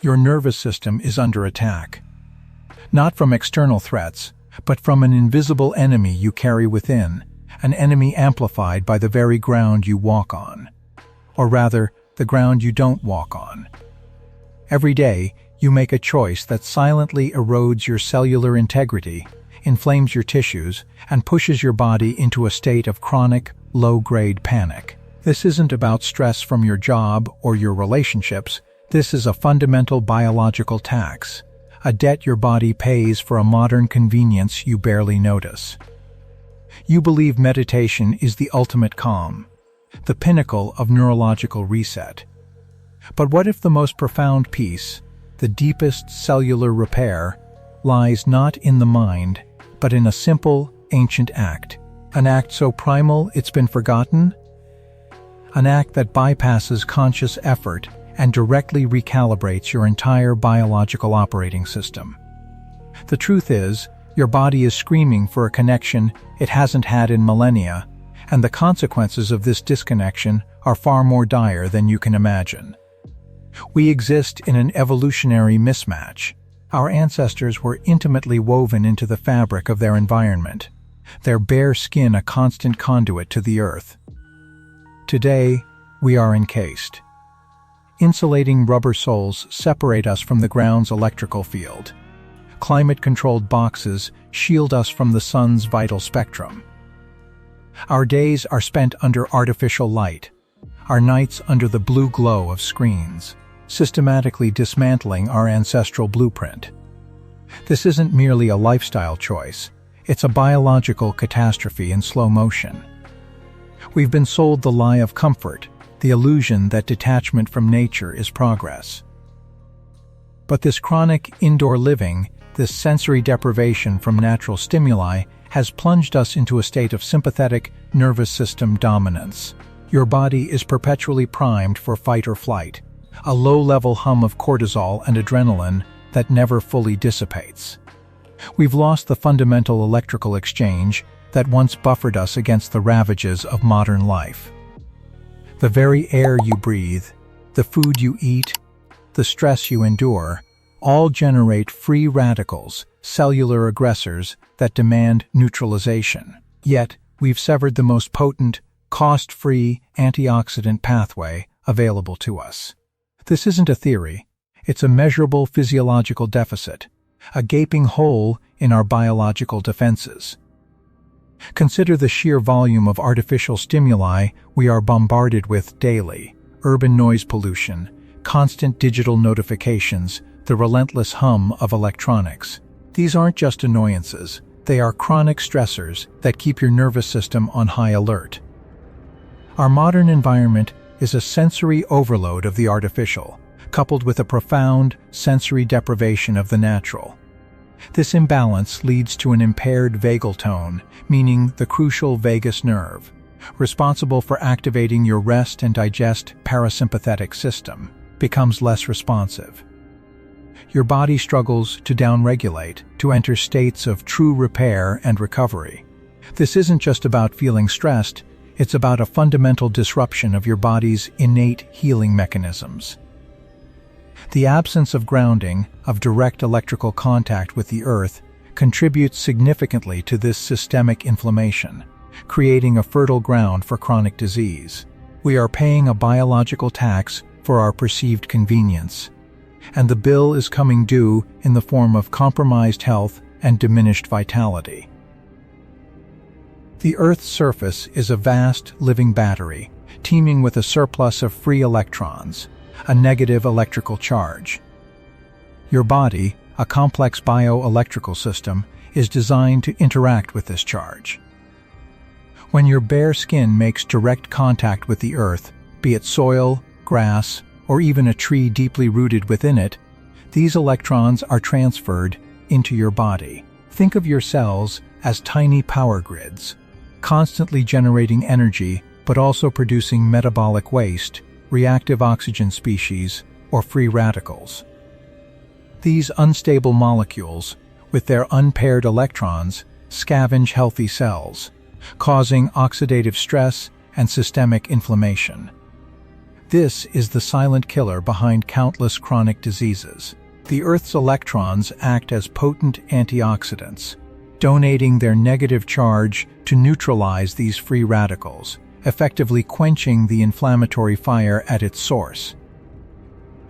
your nervous system is under attack. Not from external threats, but from an invisible enemy you carry within, an enemy amplified by the very ground you walk on. Or rather, the ground you don't walk on. Every day, you make a choice that silently erodes your cellular integrity, inflames your tissues, and pushes your body into a state of chronic, low-grade panic. This isn't about stress from your job or your relationships. This is a fundamental biological tax, a debt your body pays for a modern convenience you barely notice. You believe meditation is the ultimate calm, the pinnacle of neurological reset. But what if the most profound peace, the deepest cellular repair, lies not in the mind, but in a simple, ancient act? An act so primal it's been forgotten? An act that bypasses conscious effort and directly recalibrates your entire biological operating system. The truth is, your body is screaming for a connection it hasn't had in millennia, and the consequences of this disconnection are far more dire than you can imagine. We exist in an evolutionary mismatch. Our ancestors were intimately woven into the fabric of their environment, their bare skin a constant conduit to the earth. Today, we are encased. Insulating rubber soles separate us from the ground's electrical field. Climate-controlled boxes shield us from the sun's vital spectrum. Our days are spent under artificial light, our nights under the blue glow of screens, systematically dismantling our ancestral blueprint. This isn't merely a lifestyle choice, it's a biological catastrophe in slow motion. We've been sold the lie of comfort, the illusion that detachment from nature is progress. But this chronic indoor living, this sensory deprivation from natural stimuli, has plunged us into a state of sympathetic nervous system dominance. Your body is perpetually primed for fight or flight, a low-level hum of cortisol and adrenaline that never fully dissipates. We've lost the fundamental electrical exchange that once buffered us against the ravages of modern life. The very air you breathe, the food you eat, the stress you endure, all generate free radicals, cellular aggressors that demand neutralization. Yet, we've severed the most potent, cost-free antioxidant pathway available to us. This isn't a theory, it's a measurable physiological deficit, a gaping hole in our biological defenses. Consider the sheer volume of artificial stimuli we are bombarded with daily: urban noise pollution, constant digital notifications, the relentless hum of electronics. These aren't just annoyances, they are chronic stressors that keep your nervous system on high alert. Our modern environment is a sensory overload of the artificial, coupled with a profound sensory deprivation of the natural. This imbalance leads to an impaired vagal tone, meaning the crucial vagus nerve, responsible for activating your rest and digest parasympathetic system, becomes less responsive. Your body struggles to downregulate, to enter states of true repair and recovery. This isn't just about feeling stressed, it's about a fundamental disruption of your body's innate healing mechanisms. The absence of grounding, of direct electrical contact with the earth, contributes significantly to this systemic inflammation, creating a fertile ground for chronic disease. We are paying a biological tax for our perceived convenience, and the bill is coming due in the form of compromised health and diminished vitality. The Earth's surface is a vast, living battery, teeming with a surplus of free electrons, a negative electrical charge. Your body, a complex bioelectrical system, is designed to interact with this charge. When your bare skin makes direct contact with the earth, be it soil, grass, or even a tree deeply rooted within it, these electrons are transferred into your body. Think of your cells as tiny power grids, constantly generating energy but also producing metabolic waste, reactive oxygen species, or free radicals. These unstable molecules, with their unpaired electrons, scavenge healthy cells, causing oxidative stress and systemic inflammation. This is the silent killer behind countless chronic diseases. The Earth's electrons act as potent antioxidants, donating their negative charge to neutralize these free radicals, effectively quenching the inflammatory fire at its source.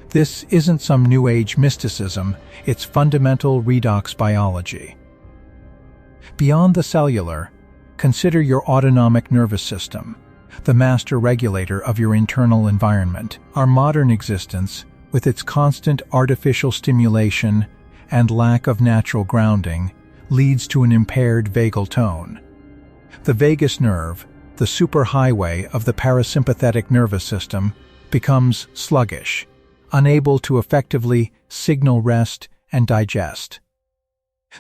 This isn't some New Age mysticism, it's fundamental redox biology. Beyond the cellular, consider your autonomic nervous system, the master regulator of your internal environment. Our modern existence, with its constant artificial stimulation and lack of natural grounding, leads to an impaired vagal tone. The vagus nerve, the superhighway of the parasympathetic nervous system, becomes sluggish, unable to effectively signal rest and digest.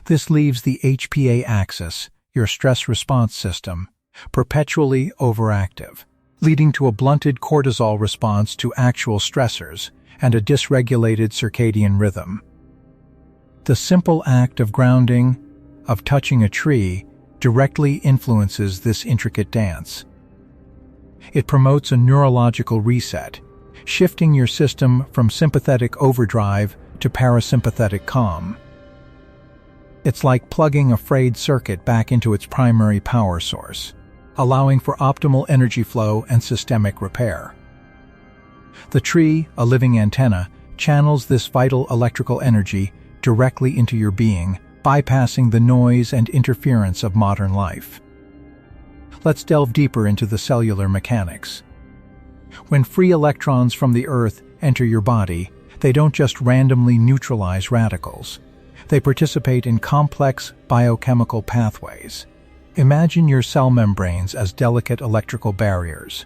This leaves the HPA axis, your stress response system, perpetually overactive, leading to a blunted cortisol response to actual stressors and a dysregulated circadian rhythm. The simple act of grounding, of touching a tree, directly influences this intricate dance. It promotes a neurological reset, shifting your system from sympathetic overdrive to parasympathetic calm. It's like plugging a frayed circuit back into its primary power source, allowing for optimal energy flow and systemic repair. The tree, a living antenna, channels this vital electrical energy directly into your being, bypassing the noise and interference of modern life. Let's delve deeper into the cellular mechanics. When free electrons from the Earth enter your body, they don't just randomly neutralize radicals. They participate in complex biochemical pathways. Imagine your cell membranes as delicate electrical barriers.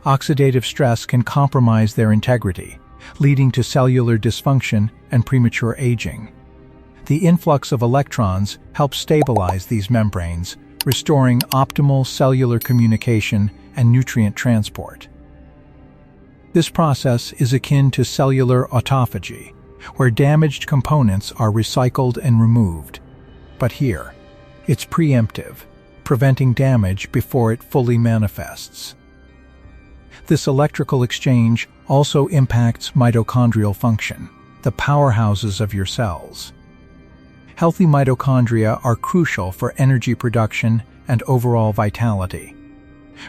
Oxidative stress can compromise their integrity, leading to cellular dysfunction and premature aging. The influx of electrons helps stabilize these membranes, restoring optimal cellular communication and nutrient transport. This process is akin to cellular autophagy, where damaged components are recycled and removed. But here, it's preemptive, preventing damage before it fully manifests. This electrical exchange also impacts mitochondrial function, the powerhouses of your cells. Healthy mitochondria are crucial for energy production and overall vitality.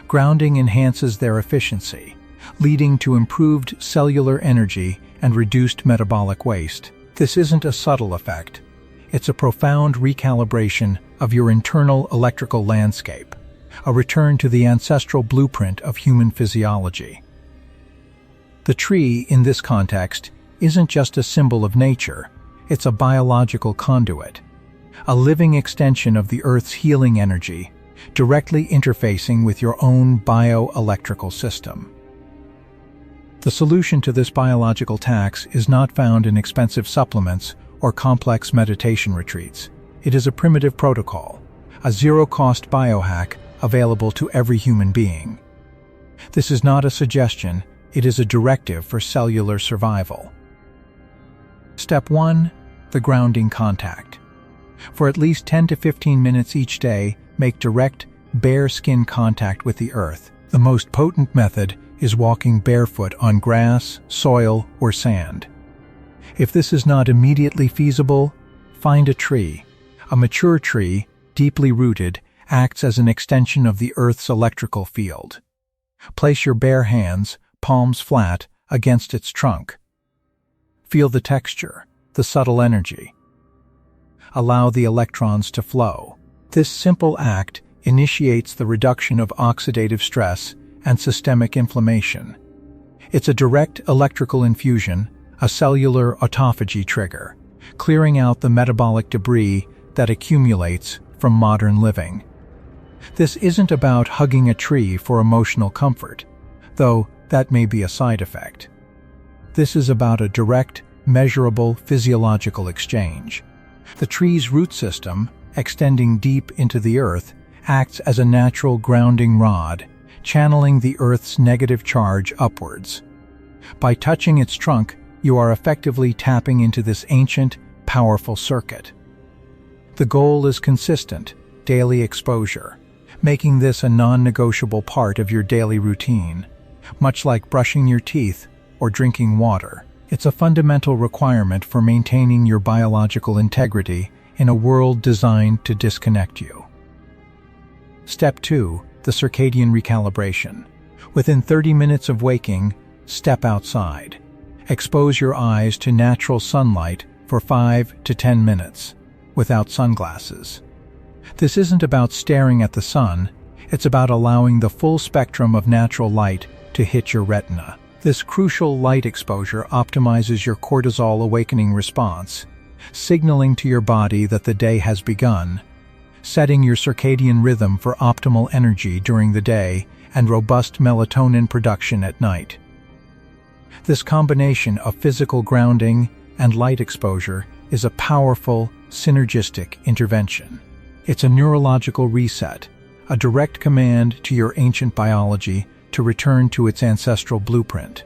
Grounding enhances their efficiency, leading to improved cellular energy and reduced metabolic waste. This isn't a subtle effect. It's a profound recalibration of your internal electrical landscape, a return to the ancestral blueprint of human physiology. The tree, in this context, isn't just a symbol of nature, it's a biological conduit, a living extension of the Earth's healing energy, directly interfacing with your own bioelectrical system. The solution to this biological tax is not found in expensive supplements or complex meditation retreats. It is a primitive protocol, a zero-cost biohack available to every human being. This is not a suggestion, it is a directive for cellular survival. Step 1. The grounding contact. For at least 10 to 15 minutes each day, make direct, bare skin contact with the earth. The most potent method is walking barefoot on grass, soil, or sand. If this is not immediately feasible, find a tree. A mature tree, deeply rooted, acts as an extension of the Earth's electrical field. Place your bare hands, palms flat, against its trunk. Feel the texture, the subtle energy. Allow the electrons to flow. This simple act initiates the reduction of oxidative stress and systemic inflammation. It's a direct electrical infusion, a cellular autophagy trigger, clearing out the metabolic debris that accumulates from modern living. This isn't about hugging a tree for emotional comfort, though that may be a side effect. This is about a direct, measurable physiological exchange. The tree's root system, extending deep into the earth, acts as a natural grounding rod, channeling the Earth's negative charge upwards. By touching its trunk, you are effectively tapping into this ancient, powerful circuit. The goal is consistent, daily exposure, making this a non-negotiable part of your daily routine. much like brushing your teeth or drinking water. It's a fundamental requirement for maintaining your biological integrity in a world designed to disconnect you. Step 2. The circadian recalibration. Within 30 minutes of waking, step outside. Expose your eyes to natural sunlight for 5 to 10 minutes, without sunglasses. This isn't about staring at the sun, it's about allowing the full spectrum of natural light to hit your retina. This crucial light exposure optimizes your cortisol awakening response, signaling to your body that the day has begun, setting your circadian rhythm for optimal energy during the day and robust melatonin production at night. This combination of physical grounding and light exposure is a powerful, synergistic intervention. It's a neurological reset, a direct command to your ancient biology to return to its ancestral blueprint.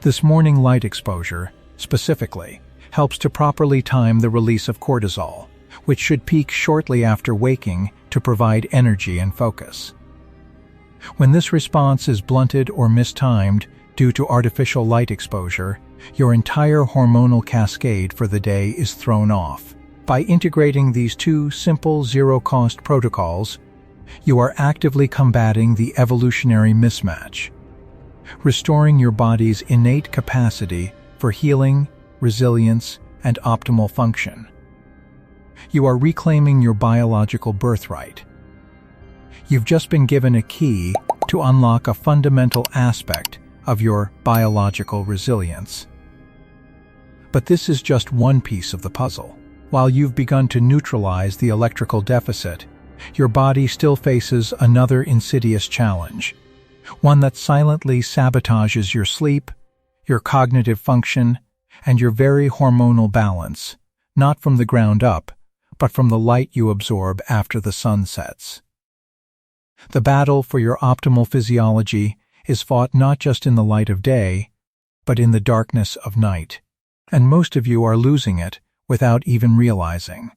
This morning light exposure, specifically, helps to properly time the release of cortisol, which should peak shortly after waking to provide energy and focus. When this response is blunted or mistimed due to artificial light exposure, your entire hormonal cascade for the day is thrown off. By integrating these two simple zero-cost protocols, you are actively combating the evolutionary mismatch, restoring your body's innate capacity for healing, resilience, and optimal function. You are reclaiming your biological birthright. You've just been given a key to unlock a fundamental aspect of your biological resilience. But this is just one piece of the puzzle. While you've begun to neutralize the electrical deficit, your body still faces another insidious challenge, one that silently sabotages your sleep, your cognitive function, and your very hormonal balance, not from the ground up, but from the light you absorb after the sun sets. The battle for your optimal physiology is fought not just in the light of day, but in the darkness of night, and most of you are losing it without even realizing.